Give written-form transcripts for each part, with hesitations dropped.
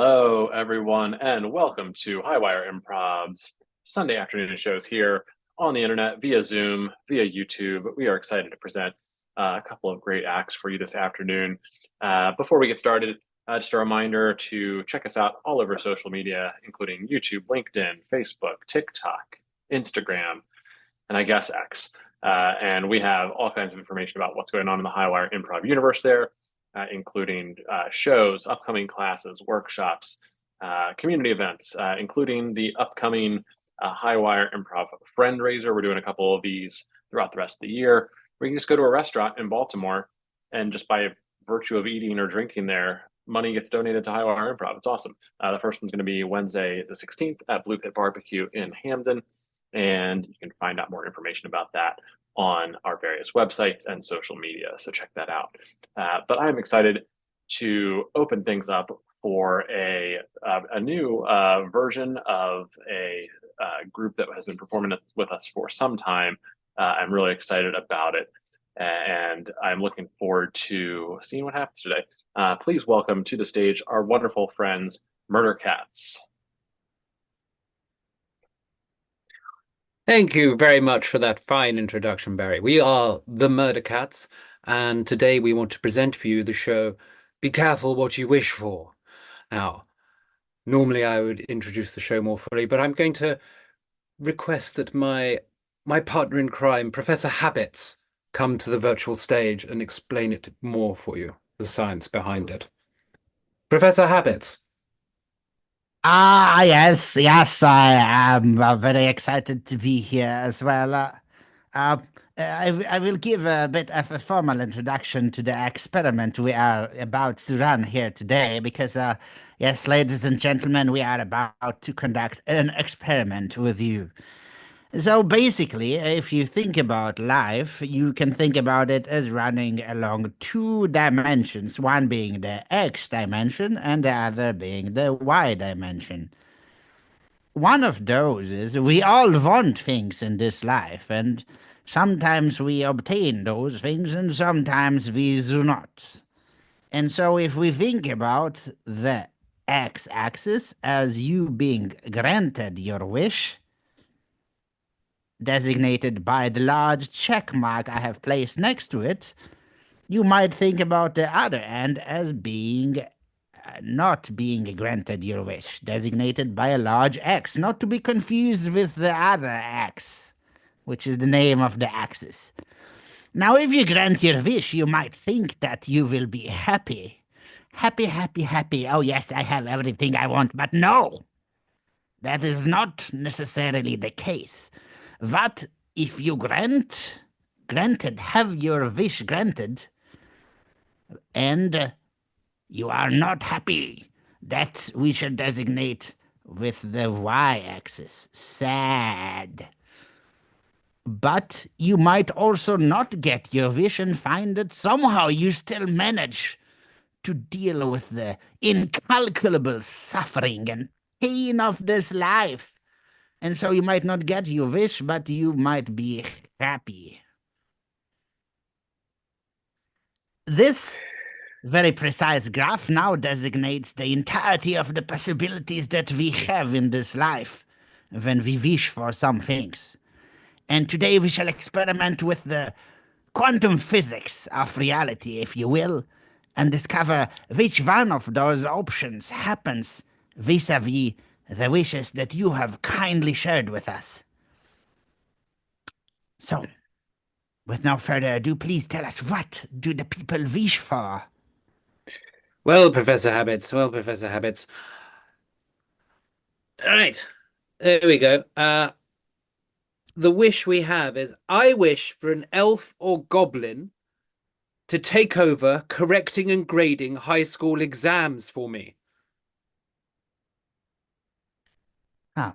Hello, everyone, and welcome to Highwire Improv's Sunday afternoon shows here on the internet via Zoom, via YouTube. We are excited to present a couple of great acts for you this afternoon. Before we get started, just a reminder to check us out all over social media, including YouTube, LinkedIn, Facebook, TikTok, Instagram, and I guess X. And we have all kinds of information about what's going on in the Highwire Improv universe there, including shows, upcoming classes, workshops, community events, including the upcoming Highwire Improv Friendraiser. We're doing a couple of these throughout the rest of the year. We can just go to a restaurant in Baltimore, and just by virtue of eating or drinking there, money gets donated to Highwire Improv. It's awesome. The first one's going to be Wednesday the 16th at Blue Pit Barbecue in Hamden. And you can find out more information about that on our various websites and social media. So check that out. But I'm excited to open things up for a new version of a group that has been performing with us for some time. I'm really excited about it. And I'm looking forward to seeing what happens today. Please welcome to the stage our wonderful friends, Murder Cats. Thank you very much for that fine introduction, Barry. We are the Murder Cats, and today we want to present for you the show Be Careful What You Wish For. Now, normally I would introduce the show more fully, but I'm going to request that my partner in crime, Professor Habits, come to the virtual stage and explain it more for you, the science behind it. Professor Habits. Yes, I am very excited to be here as well. I will give a bit of a formal introduction to the experiment we are about to run here today because, yes, ladies and gentlemen, we are about to conduct an experiment with you. So basically, if you think about life, you can think about it as running along two dimensions, one being the X dimension and the other being the Y dimension. One of those is we all want things in this life, and sometimes we obtain those things and sometimes we do not. And so if we think about the X-axis as you being granted your wish, designated by the large check mark I have placed next to it, you might think about the other end as being not being granted your wish, designated by a large X, not to be confused with the other X, which is the name of the axis. Now, if you grant your wish, you might think that you will be happy. Happy, happy, happy. Oh, yes, I have everything I want, but no, that is not necessarily the case. What if you have your wish granted, and you are not happy? That we should designate with the y-axis, sad. But you might also not get your wish and find that somehow you still manage to deal with the incalculable suffering and pain of this life. And so you might not get your wish, but you might be happy. This very precise graph now designates the entirety of the possibilities that we have in this life when we wish for some things. And today we shall experiment with the quantum physics of reality, if you will, and discover which one of those options happens vis-a-vis the wishes that you have kindly shared with us. So, with no further ado, please tell us, what do the people wish for? Well, Professor Habits. All right, there we go. The wish we have is, I wish for an elf or goblin to take over correcting and grading high school exams for me. Oh.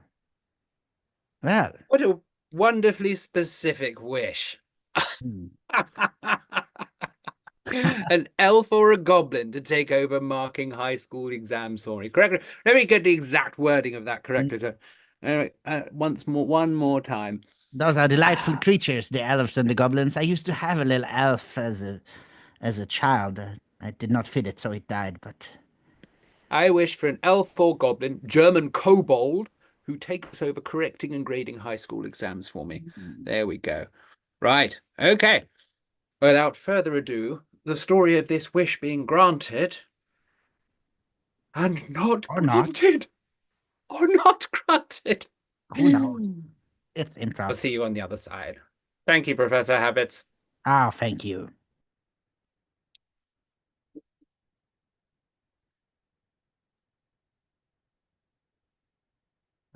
Well. What a wonderfully specific wish. An elf or a goblin to take over marking high school exams for me. Correct. Let me get the exact wording of that corrected. One more time. Those are delightful creatures, the elves and the goblins. I used to have a little elf as a child. I did not feed it, so it died, but... I wish for an elf or goblin, German kobold, who takes over correcting and grading high school exams for me. There we go. Right. Okay. Without further ado, the story of this wish being granted and not Or not. granted. Or not granted. Who knows? It's I'll improv. see you on the other side. Thank you, Professor Habit. Ah, thank you.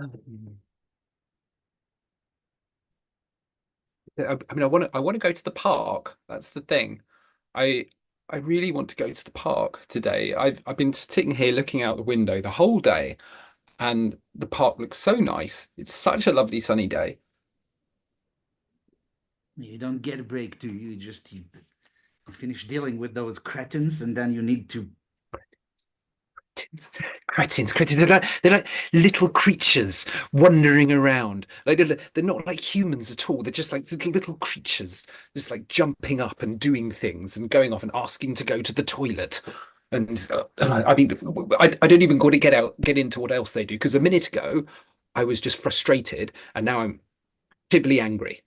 I mean, I want to go to the park. That's the thing. I I really want to go to the park today. I've been sitting here looking out the window the whole day, and the park looks so nice. It's such a lovely sunny day. You don't get a break, do you? You finish dealing with those cretins, and then you need to. Cretins. They're like little creatures wandering around. Like they're not like humans at all. They're just like little creatures, just like jumping up and doing things and going off and asking to go to the toilet. And I mean, I don't even got to get into what else they do because a minute ago I was just frustrated, and now I'm actively angry.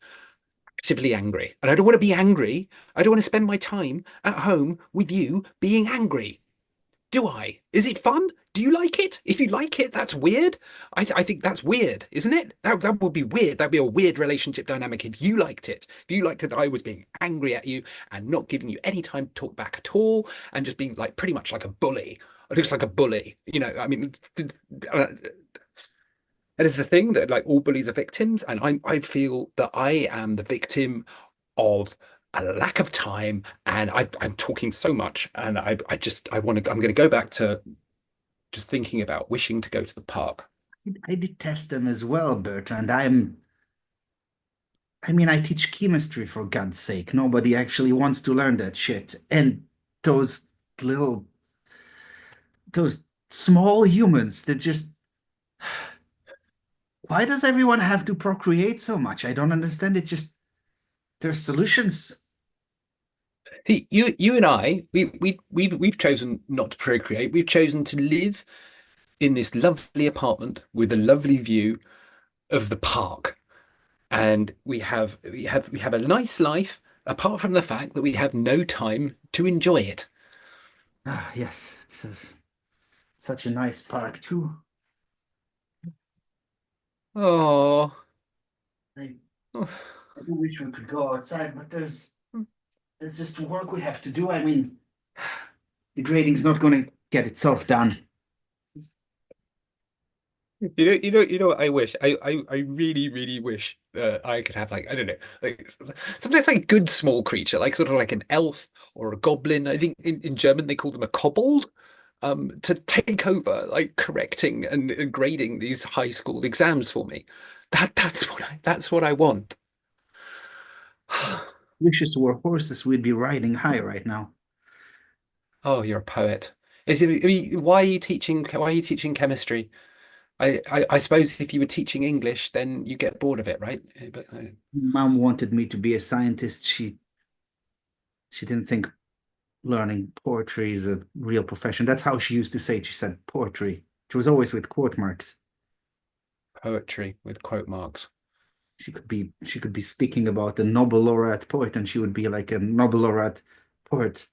Actively angry, and I don't want to be angry. I don't want to spend my time at home with you being angry. Do I? Is it fun? Do you like it? If you like it, that's weird. I think that's weird, isn't it? That would be weird. That'd be a weird relationship dynamic if you liked it. If you liked it that I was being angry at you and not giving you any time to talk back at all and just being like pretty much like a bully. It looks like a bully. I mean, that is the thing that like all bullies are victims, and I feel that I am the victim of a lack of time, and I'm talking so much, and I want to I'm going to go back to just thinking about wishing to go to the park. I detest them as well, Bertrand. I mean, I teach chemistry for God's sake. Nobody actually wants to learn that shit. And those little, those small humans that just, why does everyone have to procreate so much? I don't understand it. Just, there's solutions. See, you and I, we've chosen not to procreate. We've chosen to live in this lovely apartment with a lovely view of the park. And we have a nice life, apart from the fact that we have no time to enjoy it. Ah, yes, such a nice park too. Oh, I, I do wish we could go outside, but there's just work we have to do. I mean, the grading's not going to get itself done. what I wish. I really, really wish I could have like I don't know, like sometimes like good small creature, like sort of like an elf or a goblin. I think in German they call them a kobold. To take over, like correcting and grading these high school exams for me. That's what I want. Wishes were horses, we'd be riding high right now. Oh, you're a poet. I mean, why are you teaching chemistry? I suppose if you were teaching English, then you get bored of it, right? But Mom wanted me to be a scientist. She didn't think learning poetry is a real profession. That's how she used to say it. She said poetry. It was always with quote marks. poetry with quote marks. She could be speaking about a Nobel laureate poet, and she would be like a Nobel laureate poet.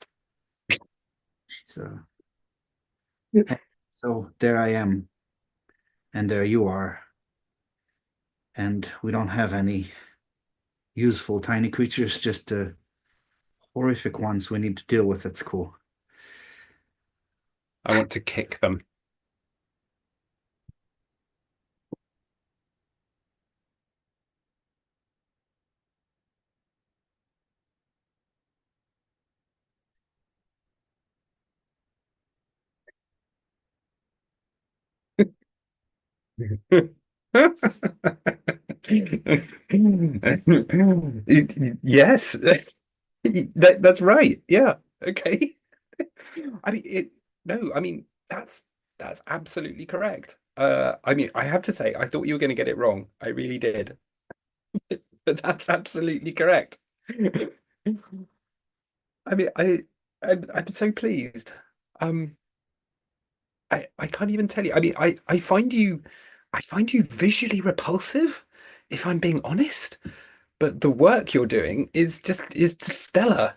So, so there I am, and there you are, and we don't have any useful tiny creatures, just horrific ones we need to deal with at school. I want to kick them. Yes, that's right. Yeah. Okay. I mean, no, I mean that's absolutely correct. I mean, I have to say, I thought you were going to get it wrong. I really did, but that's absolutely correct. I mean, I'm so pleased. Um, I can't even tell you. I mean, I find you visually repulsive, if I'm being honest. But the work you're doing is just stellar.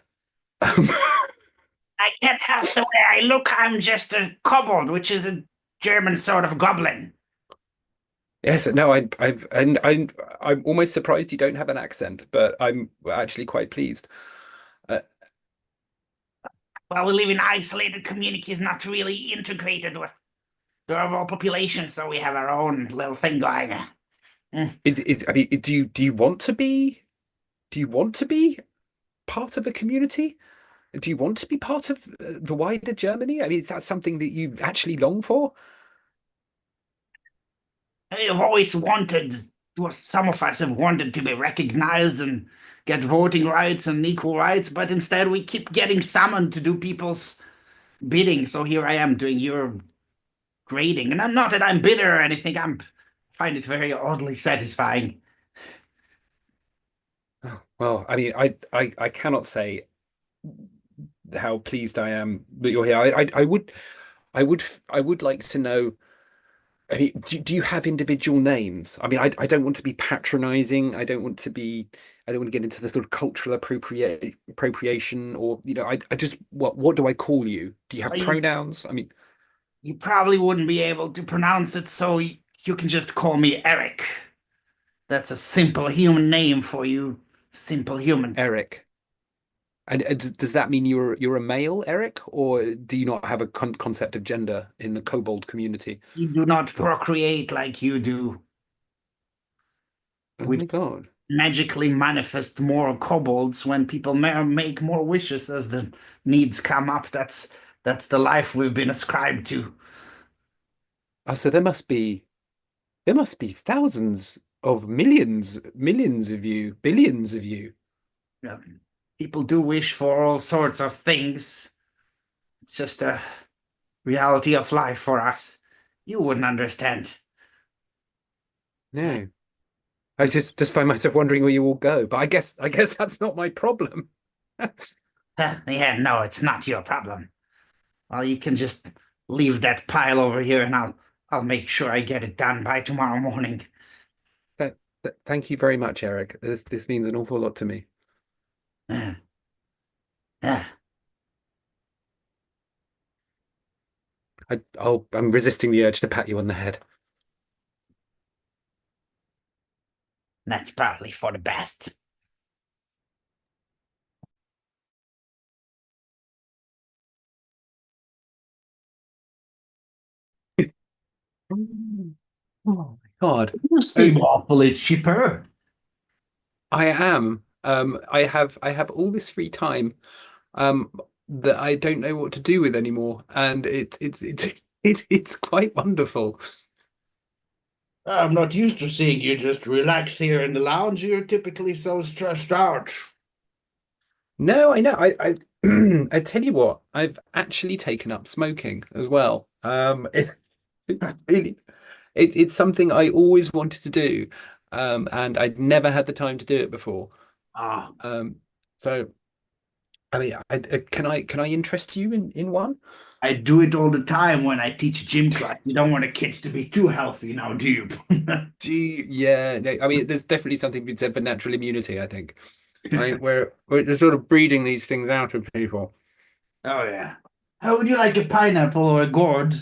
Um, I can't help the way I look. I'm just a kobold, which is a German sort of goblin. yes, no, I'm almost surprised you don't have an accent, but I'm actually quite pleased. Uh, Well, we live in isolated communities, not really integrated with the overall population, so we have our own little thing going. Mm. I mean, do you want to be part of a community? Do you want to be part of the wider Germany? I mean, is that something that you actually long for? I've always wanted, well, some of us have wanted to be recognized and get voting rights and equal rights, but instead we keep getting summoned to do people's bidding. So here I am doing your grading. And I'm not that I'm bitter or anything. I find it very oddly satisfying. Oh, well, I mean, I cannot say how pleased I am that you're here. I would like to know. I mean, do you have individual names? I mean, I don't want to be patronizing. I don't want to get into the sort of cultural appropriation or, I just, what do I call you? Do you have Well, pronouns? I mean, you probably wouldn't be able to pronounce it, so you can just call me Eric. That's a simple human name for you. Simple human. Eric. And does that mean you're a male, Eric, or do you not have a concept of gender in the kobold community? You do not procreate like you do, Oh which my God. magically manifest more kobolds when people make more wishes as the needs come up. That's the life we've been ascribed to. Oh, so there must be thousands of millions of you, billions of you. Yeah. People do wish for all sorts of things. It's just a reality of life for us. You wouldn't understand. No. I just find myself wondering where you all go, but I guess that's not my problem. Yeah, no, it's not your problem. Well, you can just leave that pile over here and I'll make sure I get it done by tomorrow morning. Thank you very much, Eric. This means an awful lot to me. Yeah. Yeah. I'm resisting the urge to pat you on the head. That's probably for the best. Oh my God. You seem awfully chipper. I am. I have all this free time um that I don't know what to do with anymore, and it's quite wonderful. I'm not used to seeing you just relax here in the lounge. You're typically so stressed out. No, I know. I I tell you what, I've actually taken up smoking as well. It's really it's something I always wanted to do, and I'd never had the time to do it before. Ah, So I mean, can I interest you in one? I do it all the time when I teach gym class. You don't want the kids to be too healthy now, do you? Yeah, no, I mean, there's definitely something to be said for natural immunity, I think. Right, we're just sort of breeding these things out of people. Oh, yeah. How would you like a pineapple or a gourd?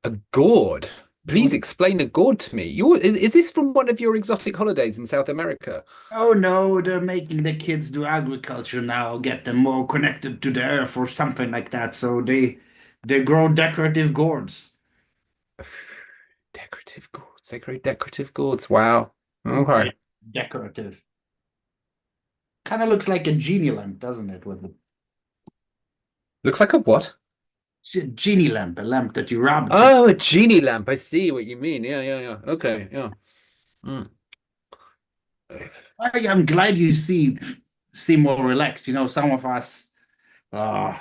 A gourd. Please explain a gourd to me. Is this from one of your exotic holidays in South America? Oh no, they're making the kids do agriculture now, get them more connected to the earth or something like that. So they grow decorative gourds. Decorative gourds. They grow decorative gourds. Wow. Okay. Decorative. Kind of looks like a genie lamp, doesn't it? With the Looks like a what? genie lamp, a lamp that you rub. Oh, a genie lamp. I see what you mean. Yeah, yeah, yeah. Okay, yeah. Mm. I'm glad you seem more relaxed. You know, some of us uh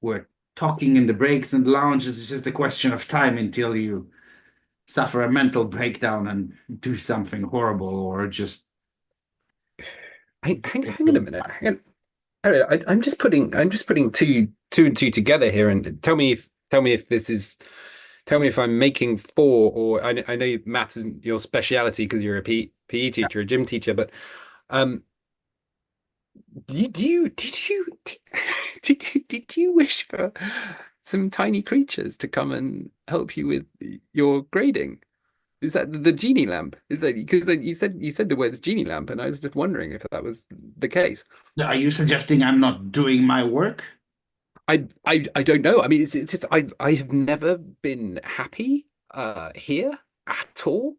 we're talking in the breaks and lounge. It's just a question of time until you suffer a mental breakdown and do something horrible or just Hang on a minute. I'm just putting two and two together here, and tell me if this is, tell me if I'm making four, or I know maths isn't your speciality because you're a PE teacher, a gym teacher, but um, did you wish for some tiny creatures to come and help you with your grading? Is that the genie lamp? Is that because you said the words genie lamp, and I was just wondering if that was the case. Are you suggesting I'm not doing my work? I don't know. I mean, it's just I have never been happy here at all.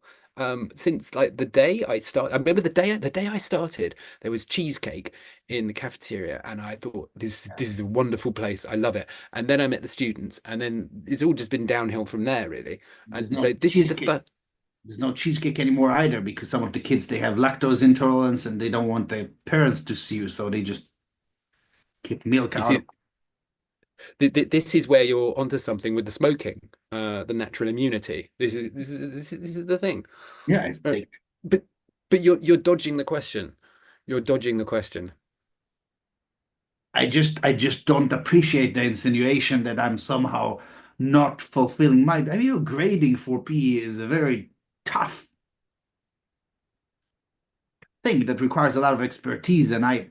Since like the day I start, I remember the day I started, there was cheesecake in the cafeteria, and I thought this is a wonderful place. I love it. And then I met the students, and then it's all just been downhill from there, really. There's And no so this is the cheesecake. first. There's no cheesecake anymore either because some of the kids they have lactose intolerance and they don't want their parents to sue, so they just keep milk You out. see, this is where you're onto something with the smoking, the natural immunity. This is the thing. Yeah, if Uh, they but you're dodging the question. You're dodging the question. I just don't appreciate the insinuation that I'm somehow not fulfilling my. I mean, grading for PE is a very tough thing that requires a lot of expertise, and I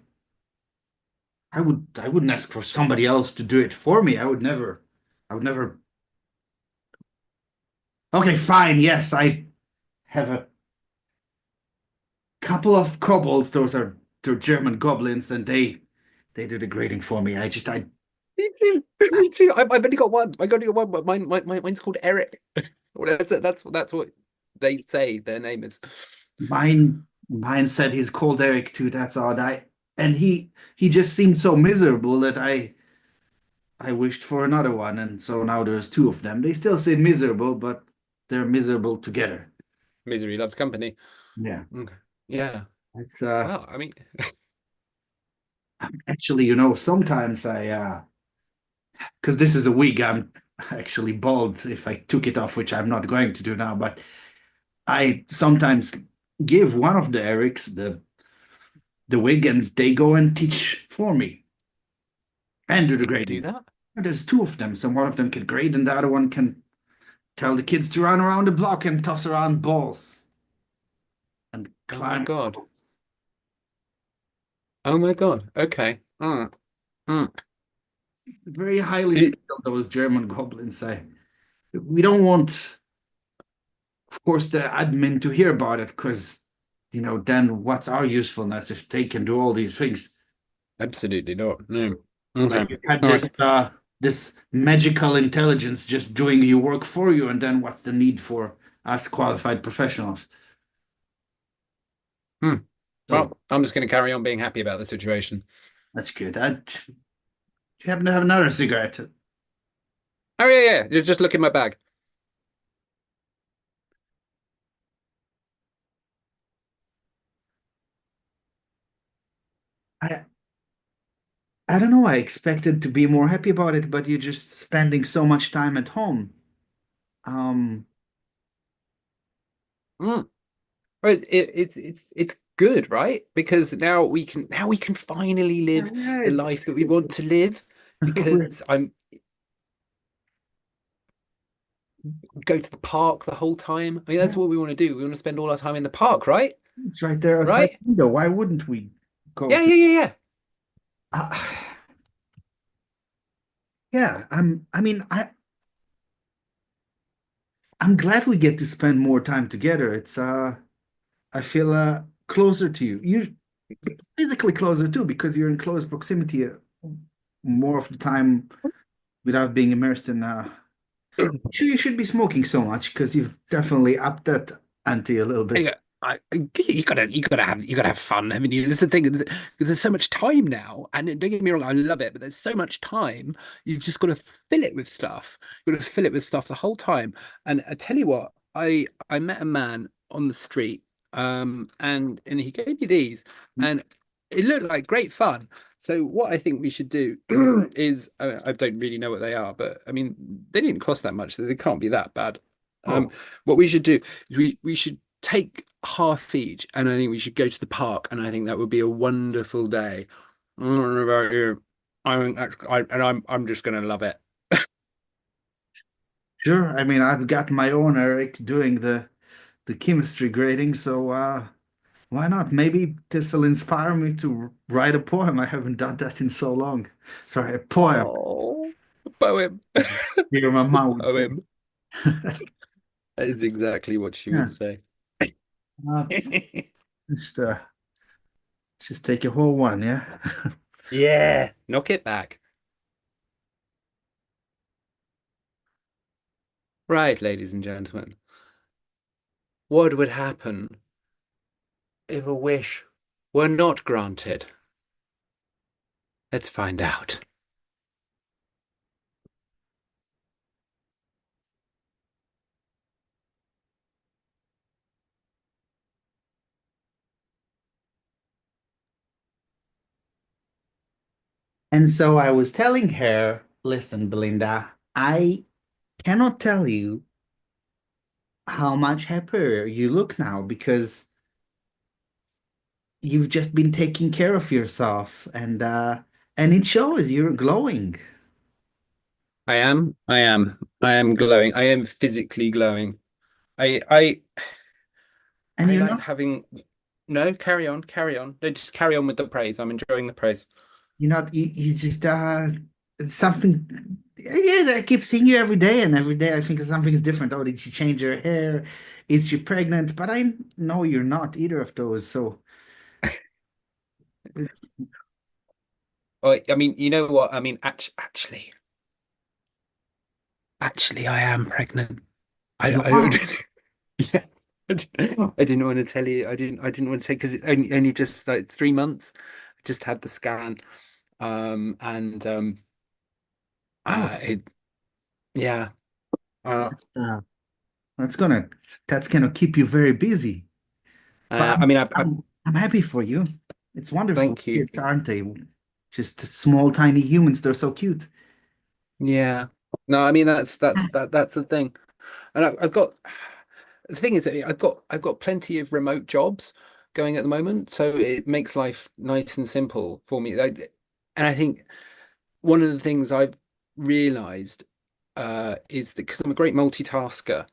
wouldn't ask for somebody else to do it for me. I would never. Okay, fine. Yes, I have a couple of kobolds. They're German goblins, and they do the grading for me. I Me too. Me too. I've only got one. I've only got one, but mine's called Eric. Well, that's what they say their name is. mine said he's called Eric too. That's odd. And he just seemed so miserable that I wished for another one, and so now there's two of them. They still say miserable, but they're miserable together. Misery loves company. Yeah, Okay. Yeah. it's Well, I mean, actually, sometimes because this is a wig, I'm actually bald if I took it off, which I'm not going to do now, but I sometimes give one of the Erics the wig and they go and teach for me and do the you do grading. that? And there's two of them, so one of them can grade and the other one can tell the kids to run around the block and toss around balls and Oh my climb. God. Oh my God. Okay. Mm. Very highly It- skilled, those German goblins. We don't want, of course, the admin to hear about it because, then what's our usefulness if they can do all these things? Absolutely not. No. Like Okay. you had All this right. this magical intelligence just doing your work for you, and then what's the need for us qualified professionals? Hmm. So Well, I'm just going to carry on being happy about the situation. that's good. Do you happen to have another cigarette? Oh yeah, yeah. Just look in my bag. I I don't know. I expected to be more happy about it, but you're just spending so much time at home. Um, Mm. Well, it's good, right? Because now we can finally live yeah, the life that we want to live. Because I'm go to the park the whole time. I mean, that's yeah, what we want to do. We want to spend all our time in the park, right? it's right there outside Right? the window. Why wouldn't we go Yeah, to? yeah, yeah, yeah. Uh, yeah, I mean, I'm glad we get to spend more time together. I feel closer to you. You physically closer too because you're in close proximity more of the time without being immersed in. Sure, you should be smoking so much because you've definitely upped that ante a little bit. Yeah, you gotta have fun, haven't you? This is the thing, because there's so much time now, and don't get me wrong, I love it, but there's so much time. You've just got to fill it with stuff. You've got to fill it with stuff the whole time. And I tell you what, I met a man on the street, and he gave me these, and it looked like great fun. So what I think we should do is, I don't really know what they are, but I mean, they didn't cost that much, so they can't be that bad. Oh, What we should do is we should take half each, and I think we should go to the park, and I think that would be a wonderful day. I don't know about you. I think and I'm just gonna love it. Sure. I mean, I've got my own Eric doing the chemistry grading, so why not? Maybe this will inspire me to write a poem. I haven't done that in so long. Sorry, a poem. Oh, poem. Here my mom would say. Poem. That is exactly what she Yeah. would say. Uh, just just take a whole one, yeah. Yeah. Knock it back. Right, ladies and gentlemen. What would happen if a wish were not granted? Let's find out. And so I was telling her, listen, Belinda, I cannot tell you how much happier you look now because you've just been taking care of yourself and it shows you're glowing. I am glowing. I am physically glowing. I And I you're like not having no, carry on, carry on. No, just carry on with the praise. I'm enjoying the praise. you just it's something yeah, I keep seeing you every day I think something is different. Oh, did she change her hair? Is she pregnant? But I know you're not either of those. So Oh, I mean, you know what? I mean, actually, I am pregnant. you I are. don't. Yeah. I didn't want to tell you. I didn't want to take because it only just like 3 months. I just had the scan. And Oh, it yeah. Uh, uh, that's gonna that's gonna keep you very busy. But I mean, I'm happy for you. It's wonderful. thank you. Kids, aren't they? Just small, tiny humans. They're so cute. Yeah. No, I mean that's the thing. And I've got the thing is that I've got plenty of remote jobs going at the moment, so it makes life nice and simple for me. And I think one of the things I've realized is that because I'm a great multitasker,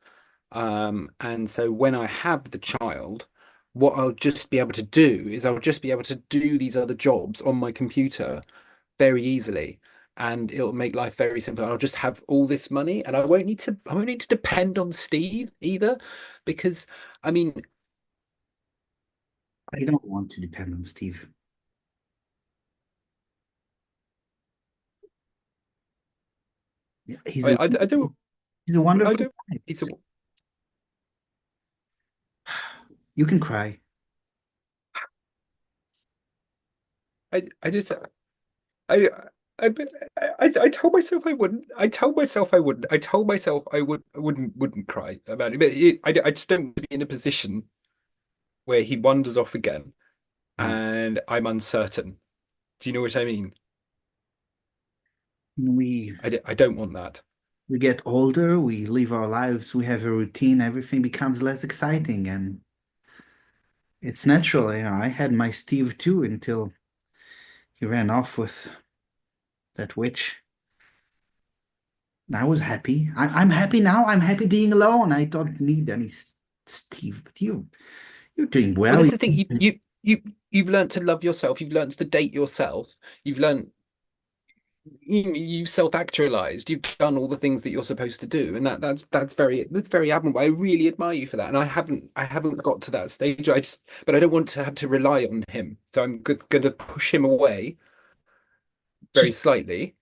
and so when I have the child, what I'll just be able to do is I'll just be able to do these other jobs on my computer very easily. And it'll make life very simple. I'll just have all this money and I won't need to depend on Steve either. Because I mean, You don't want to depend on Steve. Yeah, I do he's a I wonderful do guy. it's a, You can cry. I just I I, I told myself I wouldn't. I told myself I wouldn't. I told myself I wouldn't cry about it. But I just don't want to be in a position where he wanders off again No. and I'm uncertain. Do you know what I mean? We I don't want that. we get older, we live our lives, we have a routine, everything becomes less exciting, and it's natural. You know, I had my Steve too until he ran off with that witch. I was happy. I'm happy now. I'm happy being alone. I don't need any Steve, but you're doing Well, well. this is the thing. You've learned to love yourself. You've learned to date yourself. You've learned you've self-actualized. You've done all the things that you're supposed to do, and that's very admirable. I really admire you for that. And I haven't got to that stage. But I don't want to have to rely on him. So I'm going to push him away very Just slightly.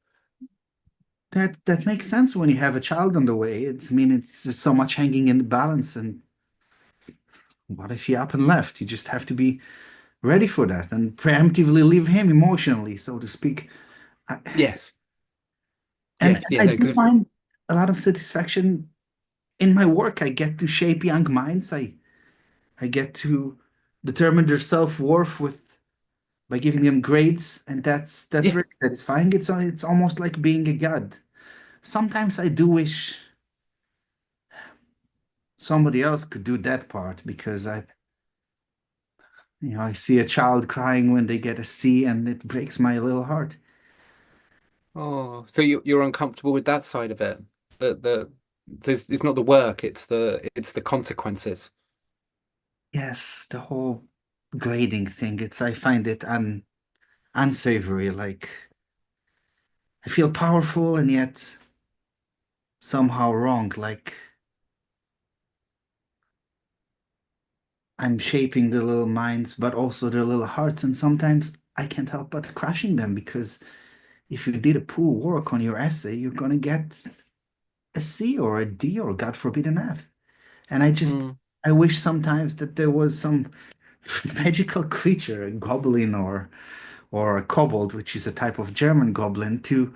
that makes sense when you have a child on the way. It's I mean it's just so much hanging in the balance. And what if he up and left? You just have to be ready for that and preemptively leave him emotionally, so to speak. I, Yes, and yes. I No, do 'cause- find a lot of satisfaction in my work. I get to shape young minds. I get to determine their self-worth with by giving them grades, and that's yeah. very satisfying. It's almost like being a god. Sometimes I do wish somebody else could do that part because I see a child crying when they get a C, and it breaks my little heart. Oh, so you're uncomfortable with that side of it? The So it's not the work, it's the consequences. Yes, the whole grading thing, I find it unsavory. Like I feel powerful and yet somehow wrong. Like I'm shaping the little minds, but also their little hearts, and sometimes I can't help but crushing them because if you did a poor work on your essay, you're gonna get a C or a D or God forbid an F. And Mm. I wish sometimes that there was some magical creature, a goblin or a kobold, which is a type of German goblin, to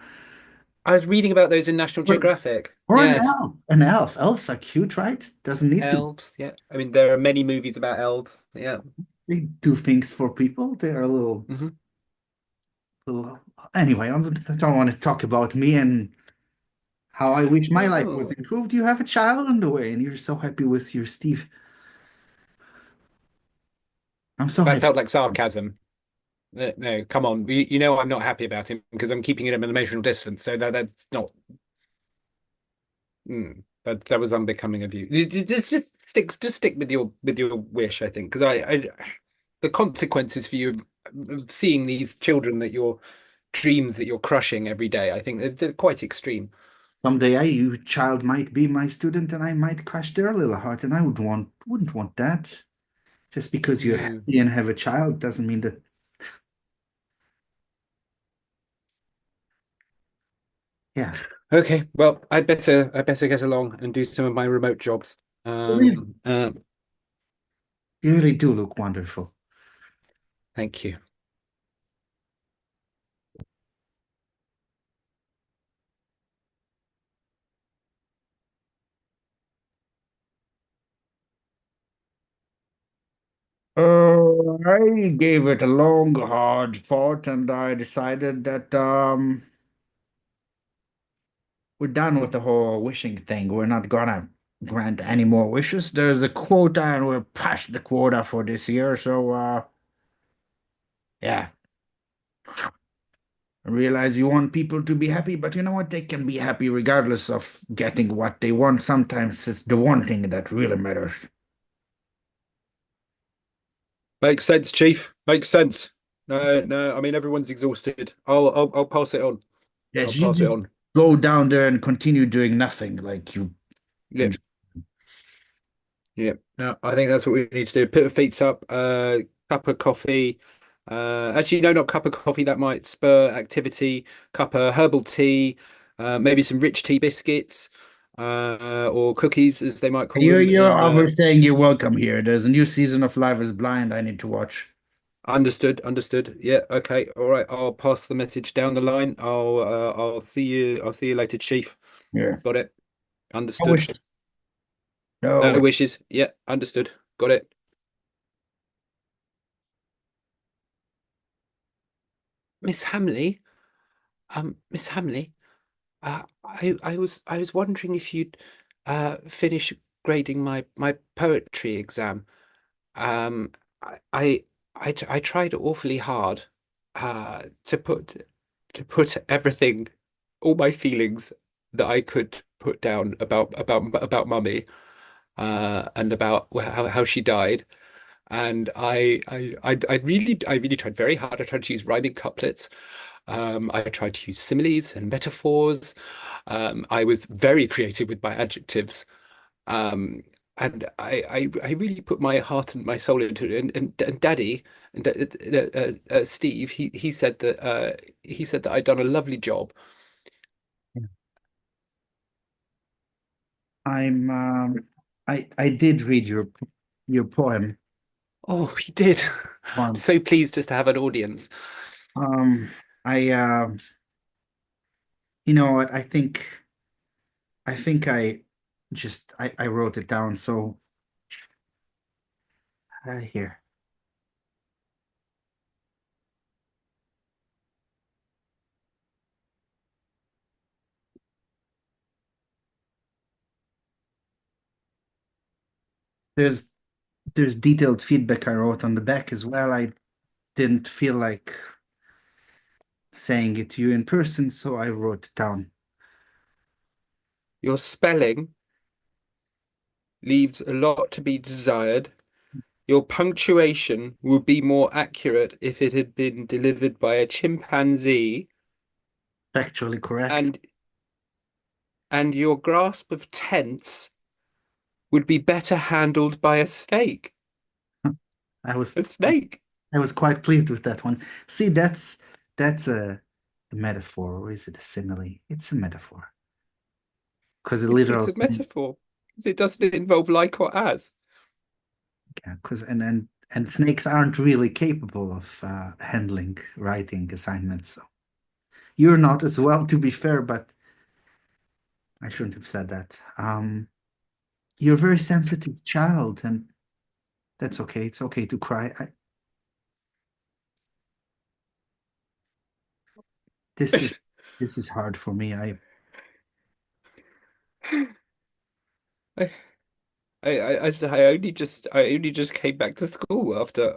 I was reading about those in National or, Geographic. or an Yes, elf. An elf. Elves are cute, right? Doesn't need to. elves. Yeah, I mean there are many movies about elves. Yeah. They do things for people. They are a Hmm. little. Anyway, I don't want to talk about me and how I wish my life was No, improved. You have a child on the way, and you're so happy with your Steve. I'm so that happy. felt like sarcasm. No, come on. You know I'm not happy about him because I'm keeping him at an emotional distance. So that's not. That was unbecoming of you. Just stick with your wish, I think, because the consequences for you of seeing these children that your dreams that you're crushing every day, I think they're quite extreme. Someday your child might be my student, and I might crush their little heart, and I wouldn't want that. Just because you're Mm. happy and have a child doesn't mean that. Yeah, Okay, well, I better get along and do some of my remote jobs. you really, Um, uh, you really do look wonderful. Thank you. I gave it a long, hard thought, and I decided that we're done with the whole wishing thing. We're not gonna grant any more wishes. There's a quota, and we're past the quota for this year. So, yeah, I realize you want people to be happy, but you know what? They can be happy regardless of getting what they want. Sometimes it's the one thing that really matters. Makes sense, Chief. Makes sense. No, no, I mean everyone's exhausted. I'll pass it on. I'll Yes, you pass it just on. go down there and continue doing nothing like you. Yeah, yeah. No, I think that's what we need to do. Put the feet up, cup of coffee. Actually, no, not cup of coffee. That might spur activity. Cup of herbal tea, maybe some rich tea biscuits, or cookies, as they might call them You're in overstaying your welcome here. There's a new season of Life is Blind I need to watch. Understood, understood. Yeah, okay. All right. I'll pass the message down the line. I'll see you later, Chief. Yeah. Got it. I Understood. wish no No way. wishes. Yeah, understood. Got it. Miss Hamley, Miss Hamley, I was wondering if you'd finish grading my poetry exam. Um, I I I tried awfully hard to put everything, all my feelings that I could put down about Mummy, and about how she died. And I really tried very hard. I tried to use rhyming couplets. I tried to use similes and metaphors. I was very creative with my adjectives. Um, and I really put my heart and my soul into it. And Daddy and Steve, he said that I'd done a lovely job. I'm I did read your poem. Oh, he did. I'm Poem. so pleased just to have an audience. Um I you know what? I think I wrote it down. So here. There's there's detailed feedback I wrote on the back as well. I didn't feel like saying it to you in person, so I wrote it down. Your spelling leaves a lot to be desired. Your punctuation would be more accurate if it had been delivered by a chimpanzee, Factually correct. and your grasp of tense would be better handled by a snake. I was A snake. I was quite pleased with that one. See, that's a metaphor, or is it a simile? It's a metaphor. Because a literal It's a snake, metaphor. It doesn't involve like or as. yeah, because and snakes aren't really capable of handling writing assignments. So you're not as well, to be fair, but I shouldn't have said that. You're a very sensitive child, and that's okay. It's okay to cry. This is this is hard for me. I, I only just came back to school after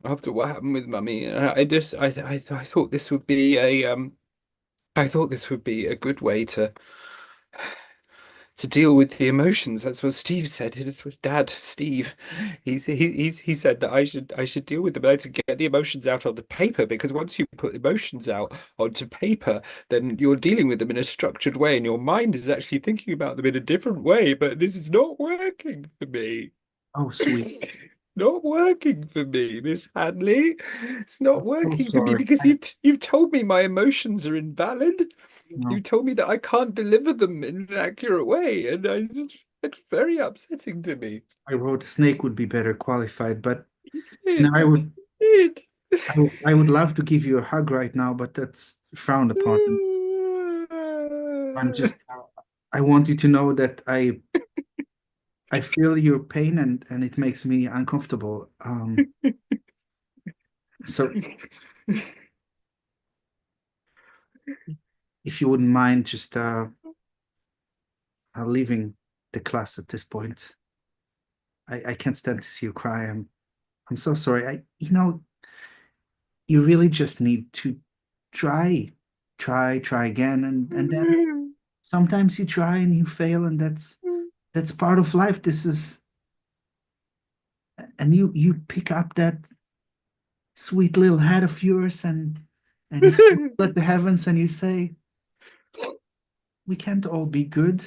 what happened with mummy, and I thought this would be a good way to deal with the emotions. That's what Steve said. It was Dad, Steve. He said that I should deal with them. I had to get the emotions out on the paper, because once you put emotions out onto paper, then you're dealing with them in a structured way, and your mind is actually thinking about them in a different way. But this is not working for me. Oh, sweet. Not working for me, Miss Hadley. It's not I'm so working for me sorry. because you've told me my emotions are invalid. No, You told me that I can't deliver them in an accurate way, and it's very upsetting to me. I wrote a snake would be better qualified, but no, It, it. I would love to give you a hug right now, but that's frowned upon. I'm just I want you to know that I feel your pain, and it makes me uncomfortable. So if you wouldn't mind just leaving the class at this point. I can't stand to see you cry. I'm so sorry. You really just need to try, try again, and then sometimes you try and you fail, and that's part of life. This is, and you pick up that sweet little head of yours, and you smile at the heavens, and you say, we can't all be good.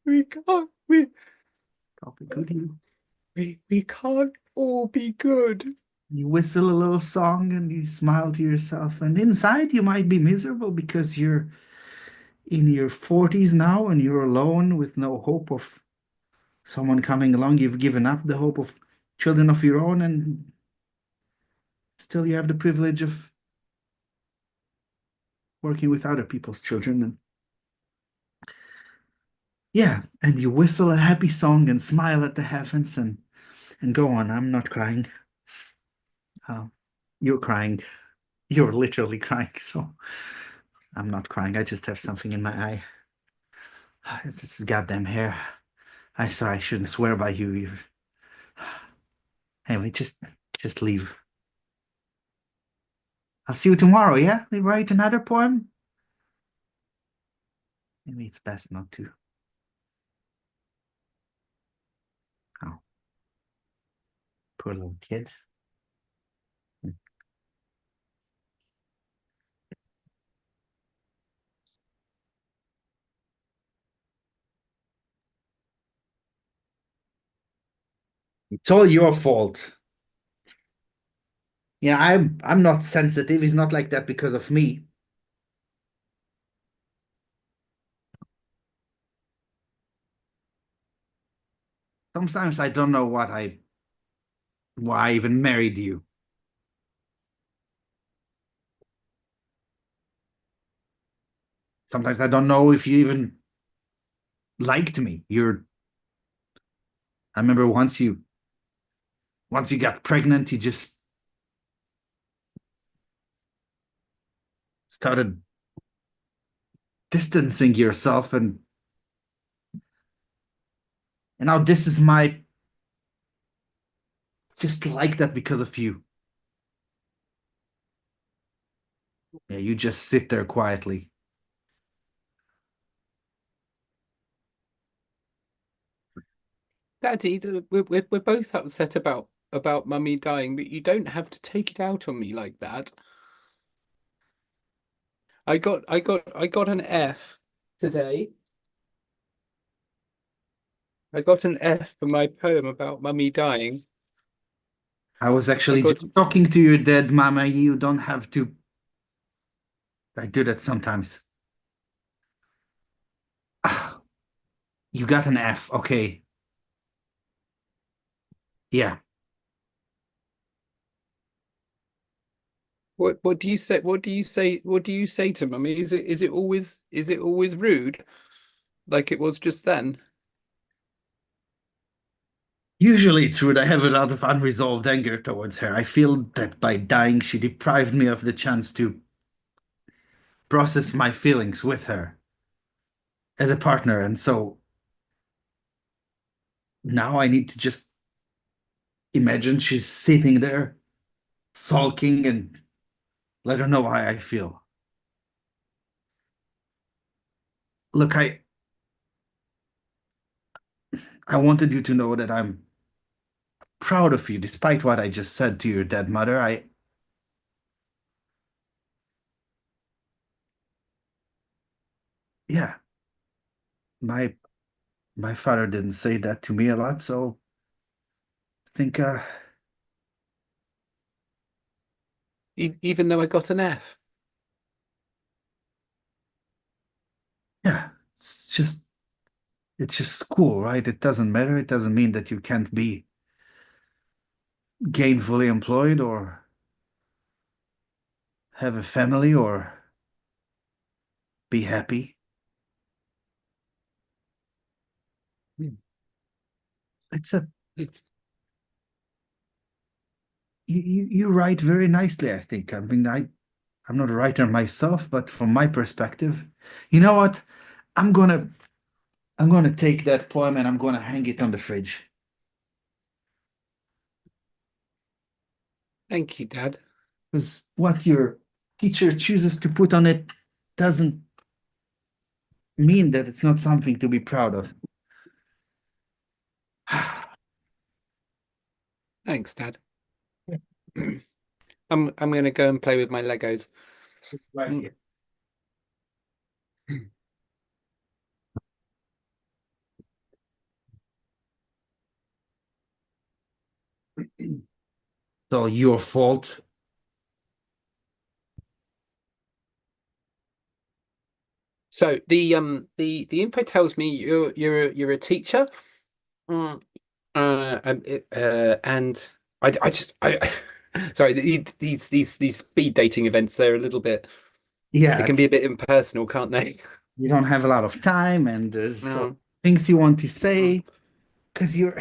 We can't we I'll be good. we can't all be good. You whistle a little song and you smile to yourself, and inside you might be miserable because you're in your 40s now and you're alone with no hope of someone coming along. You've given up the hope of children of your own, and still you have the privilege of working with other people's children. And yeah, and you whistle a happy song and smile at the heavens and go on. I'm not crying. Uh, you're crying. You're literally crying. So I'm not crying. I just have something in my eye. It's this goddamn hair. I sorry, I shouldn't swear by you. Anyway, just leave. I'll see you tomorrow, yeah? We write another poem? Maybe it's best not to. Oh, poor little kid. It's all your fault. Yeah, I'm not sensitive. He's not like that because of me. Sometimes I don't know why I even married you. Sometimes I don't know if you even liked me. I remember once you got pregnant, you just started distancing yourself, and now this is my just like that because of you. Yeah, you just sit there quietly. Daddy, we're both upset about Mummy dying, but you don't have to take it out on me like that. I got an F today. I got an F for my poem about Mummy dying. I was I actually got just talking to your dead mama. You don't have to. I do that sometimes. Ah, you got an F. Okay. Yeah. what do you say? What do you say? What do you say to Mummy? Is it always rude like it was just then? Usually it's rude. I have a lot of unresolved anger towards her. I feel that by dying, she deprived me of the chance to process my feelings with her as a partner. And so now I need to just imagine she's sitting there sulking and let her know how I feel. Look, I wanted you to know that I'm proud of you, despite what I just said to your dead mother. Yeah, my my father didn't say that to me a lot, so I think, Even though I got an F. yeah, it's just school, right? It doesn't matter. It doesn't mean that you can't be gainfully employed or have a family or be happy. Hmm. It's a It's- you write very nicely, I think. I mean, I'm not a writer myself, but from my perspective, you know what? I'm gonna I'm gonna take that poem and I'm gonna hang it on the fridge. Thank you, Dad. Because what your teacher chooses to put on it doesn't mean that it's not something to be proud of. Thanks, Dad. I'm gonna go and play with my Legos. Right Mm. here. So your fault. So the info tells me you're a teacher. Mm. And I just I sorry, these speed dating events, they're a little bit, they Yeah, can be a bit impersonal, can't they? you don't have a lot of time and there's so No. things you want to Mm. say because you're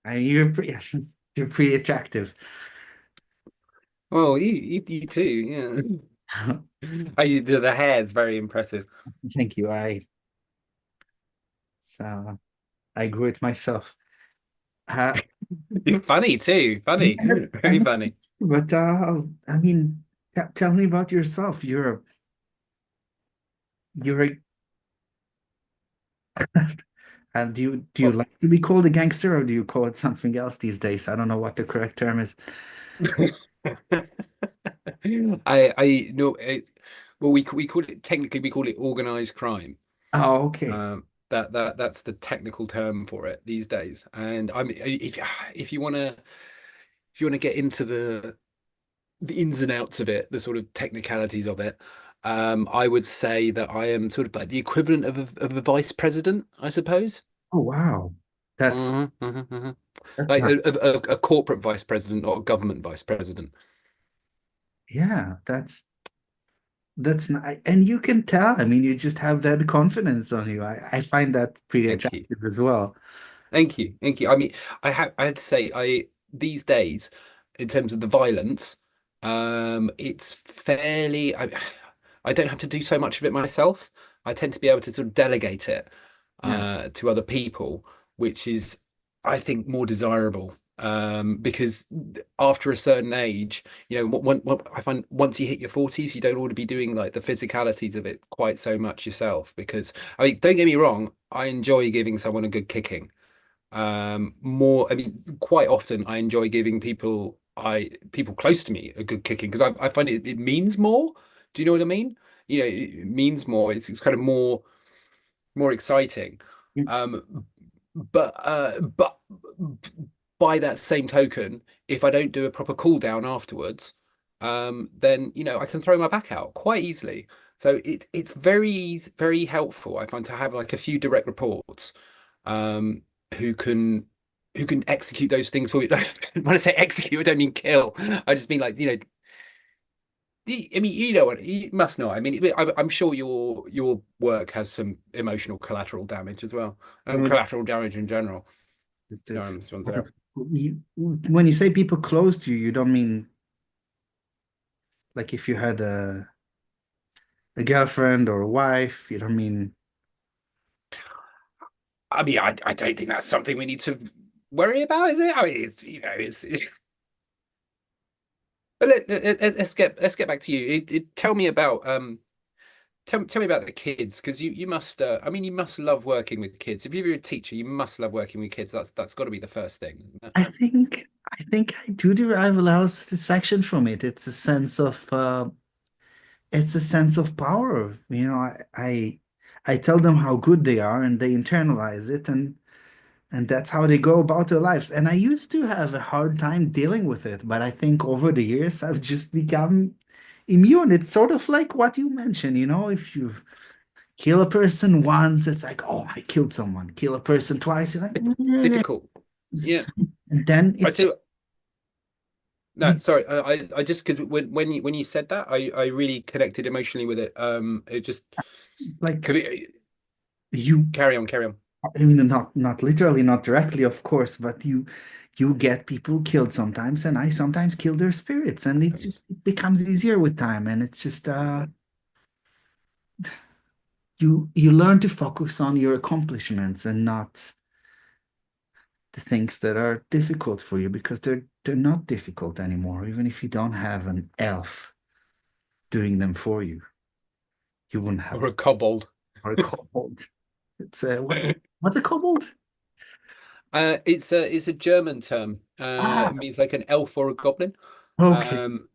pretty you're pretty attractive. Well, you too, yeah. The hair's very impressive. Thank you. So I grew it myself. Uh, You're funny too, funny, yeah, I very know, funny. but I mean, tell me about yourself. You're a and do you Well, like to be called a gangster or do you call it something else these days? I don't know what the correct term is. I no, well, we call it, technically we call it organized crime. Oh, okay. That's the technical term for it these days. And I mean, if you wanna if you wanna get into the ins and outs of it, the sort of technicalities of it, I would say that I am sort of like the equivalent of a vice president, I suppose. Oh, wow. That's Hmm. that's Like not, a corporate vice president or a government vice president. yeah, that's not, and you can tell. I mean, you just have that confidence on you. I find that pretty Thank you. attractive as well. Thank you. Thank you. I mean, I had to say, I these days, in terms of the violence, it's fairly, I don't have to do so much of it myself. I tend to be able to sort of delegate it Yeah. to other people, which is, I think, more desirable because after a certain age, I find once you hit your 40s, you don't want to be doing like the physicalities of it quite so much yourself. Because I mean, don't get me wrong, I enjoy giving someone a good kicking. I mean, quite often I enjoy giving people close to me a good kicking because I find it means more. Do you know what I mean? It means more. It's kind of more exciting. Um, but by that same token, if I don't do a proper cool down afterwards, then I can throw my back out quite easily. So it's very helpful, I find, to have like a few direct reports, um, who can execute those things for you. When I say execute, I don't mean kill. I just mean like, I mean, you know what, you must know. I mean, I'm sure your work has some emotional collateral damage as well, and Well, collateral damage in general. it's This one's there. when you say people close to you, you don't mean like if you had a girlfriend or a wife. You don't mean. I mean, I don't think that's something we need to worry about, is it? I mean, it's. But let's get back to you. Tell me about tell me about the kids, because you must I mean, you must love working with kids. If you're a teacher, you must love working with kids. That's got to be the first thing, isn't it? I think I do derive a lot of satisfaction from it. It's a sense of power. I tell them how good they are and they internalize it, and that's how they go about their lives. And I used to have a hard time dealing with it, but I think over the years I've just become immune. It's sort of like what you mentioned, if you kill a person once, it's like, oh, I killed someone. Kill a person twice, you're like, "Eh." Difficult. Yeah. And then I it's do. just No, sorry. I just, because when you said that, I really connected emotionally with it. It just like could be, you carry on, carry on. I mean, not literally, not directly, of course, but you get people killed sometimes, and I sometimes kill their spirits, and it becomes easier with time, and it's just you learn to focus on your accomplishments and not the things that are difficult for you because they're not difficult anymore, even if you don't have an elf doing them for you. You wouldn't Or have a kobold. or a kobold. It's what's a kobold? It's a German term. Ah, It means like an elf or a goblin. okay. Um,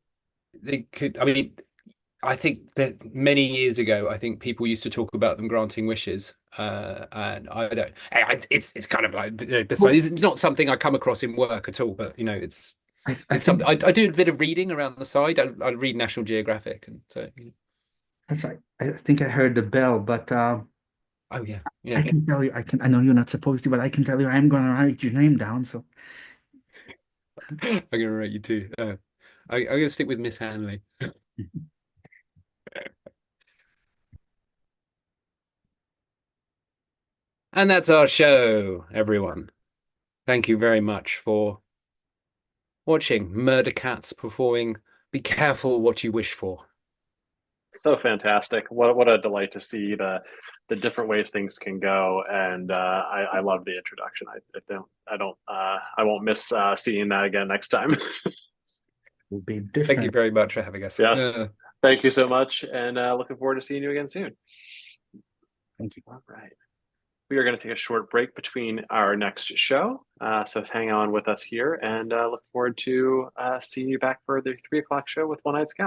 they could. I mean, I think that many years ago, I think people used to talk about them granting wishes. And I don't. It's kind of like, Well, it's not something I come across in work at all. But I it's think something I do a bit of reading around the side. I read National Geographic, and so. that's right. I think I heard the bell, but Oh yeah, yeah. I can tell you, I know you're not supposed to, but I can tell you I'm gonna write your name down. So I'm gonna rate you too. I'm gonna stick with Miss Hanley. And that's our show, everyone. Thank you very much for watching Murder Cats performing Be Careful What You Wish For. So fantastic. What a delight to see the different ways things can go. And I love the introduction. I won't miss seeing that again next time. it'll be Thank you different. very much for having us. Yes. Thank you so much. And looking forward to seeing you again soon. Thank you. All right. We are going to take a short break between our next show. So hang on with us here and look forward to seeing you back for the 3 o'clock show with One Eyed Scout.